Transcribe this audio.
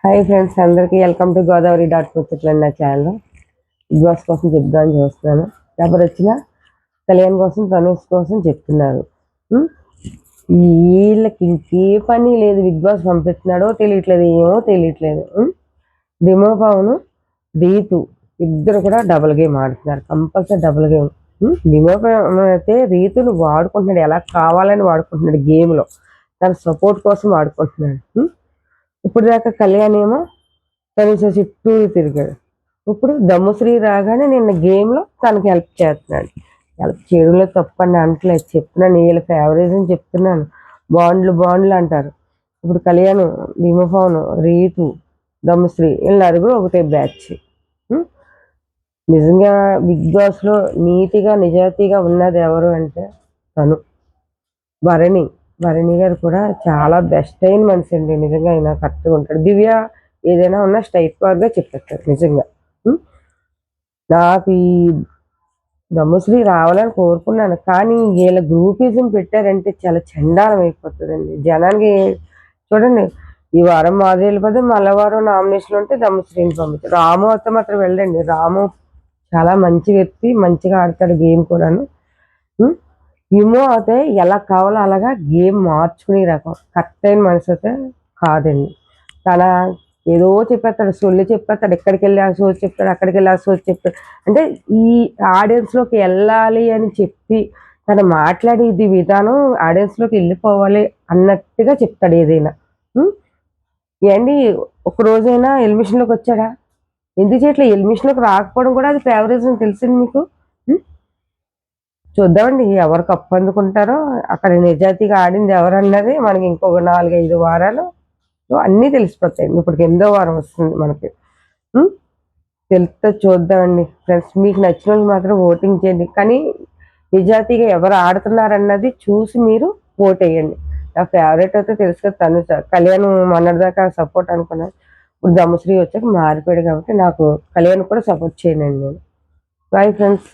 Hi friends, అందరికీ welcome to Godavari dot ముచ్చట్లని నా channel. Big boss కోసం చెప్దామని చూస్తున్నాను. ఎవరు వచ్చినా కళ్యాణ్ కోసం, తనుష్ కోసం చెప్తున్నారు. వీళ్ళకి ఇంకే పని లేదు. బిగ్ బాస్ పంపిస్తున్నాడో తెలియట్లేదు, ఏమో తెలియట్లేదు. రిమో పవన్, రీతు ఇద్దరు కూడా డబుల్ గేమ్ ఆడుతున్నారు. Compulsory double game. రిమో పవన్ అయితే రీతును వాడుకుంటున్నాడు, ఎలా కావాలని వాడుకుంటున్నాడు. గేమ్లో తన సపోర్ట్ కోసం వాడుకుంటున్నాడు. ఇప్పుడు దాకా కళ్యాణ్ ఏమో తనుష చుట్టూ తిరిగాడు. ఇప్పుడు దమ్ముశ్రీ రాగానే నిన్న గేమ్లో తనకి హెల్ప్ చేస్తున్నాడు. హెల్ప్ చేయడంలో తప్పని అంటలేదు, చెప్తున్నాను. వీళ్ళ ఫేవరేజ్ అని చెప్తున్నాను. బాండ్లు అంటారు. ఇప్పుడు కళ్యాణ్, భీమఫోన్, రీతు, దమ్ముశ్రీ వీళ్ళ నలుగురు ఒకటే బ్యాచ్. నిజంగా బిగ్ బాస్లో నీతిగా నిజాయితీగా ఉన్నది ఎవరు అంటే తను. భరణి గారు కూడా చాలా బెస్ట్ అయిన మనిషి అండి. నిజంగా ఆయన కరెక్ట్గా ఉంటాడు. దివ్య ఏదైనా ఉన్నా స్ట్రైట్ ఫార్వర్డ్గా చెప్పేస్తారు. నిజంగా నాకు ఈ దమ్ముశ్రీ రావాలని కోరుకున్నాను, కానీ వీళ్ళ గ్రూపిజం పెట్టారంటే చాలా చండాలం అయిపోతుందండి జనానికి. చూడండి, ఈ వారం మాది వెళ్ళిపోతే మళ్ళీ వారం నామినేషన్ ఉంటే దమ్ముశ్రీని పంపించారు. రాము అయితే మాత్రం వెళ్ళండి. రాము చాలా మంచి వ్యక్తి, మంచిగా ఆడతాడు గేమ్ కూడాను. ఇమో అయితే ఎలా కావాలో అలాగా గేమ్ మార్చుకునే రకం. కరెక్ట్ అయిన మనిషి అయితే కాదండి. తన ఏదో చెప్పేస్తాడు, సొల్లు చెప్పేస్తాడు. ఎక్కడికి వెళ్ళి ఆ సోచ్ చెప్తాడు, అక్కడికి వెళ్ళి ఆ సోచ్ చెప్తాడు. అంటే ఈ ఆడియన్స్లోకి వెళ్ళాలి అని చెప్పి తను మాట్లాడేది విధానం ఆడియన్స్లోకి వెళ్ళిపోవాలి అన్నట్టుగా చెప్తాడు ఏదైనా. ఏంటి ఒక రోజైనా ఎలిమిషన్లోకి వచ్చాడా? ఎందుకు చేయట్లేదు? ఎలిమిషన్లోకి రాకపోవడం కూడా అది ఫేవరేజ్ అని తెలిసింది మీకు. చూద్దామండి ఎవరు కప్పు అందుకుంటారో. అక్కడ నిజాయితీగా ఆడింది ఎవరన్నది మనకి ఇంకొక 4-5 వారాలు అన్నీ తెలిసిపోతాయి. ఇప్పుడు 8వ వారం వస్తుంది మనకి. తెలిస్తే చూద్దామండి ఫ్రెండ్స్. మీకు నచ్చిన వాళ్ళు మాత్రం ఓటింగ్ చేయండి, కానీ నిజాయితీగా ఎవరు ఆడుతున్నారన్నది చూసి మీరు ఓట్ వేయండి. నా ఫేవరెట్ అయితే తెలుసు కదా, తనుష. కళ్యాణ్ మొన్నటిదాకా సపోర్ట్ అనుకున్నాను. ఇప్పుడు దమ్ముశ్రీ వచ్చాక మారిపోయాడు కాబట్టి నాకు కళ్యాణ్ కూడా సపోర్ట్ చేయనండి నేను. Bye friends.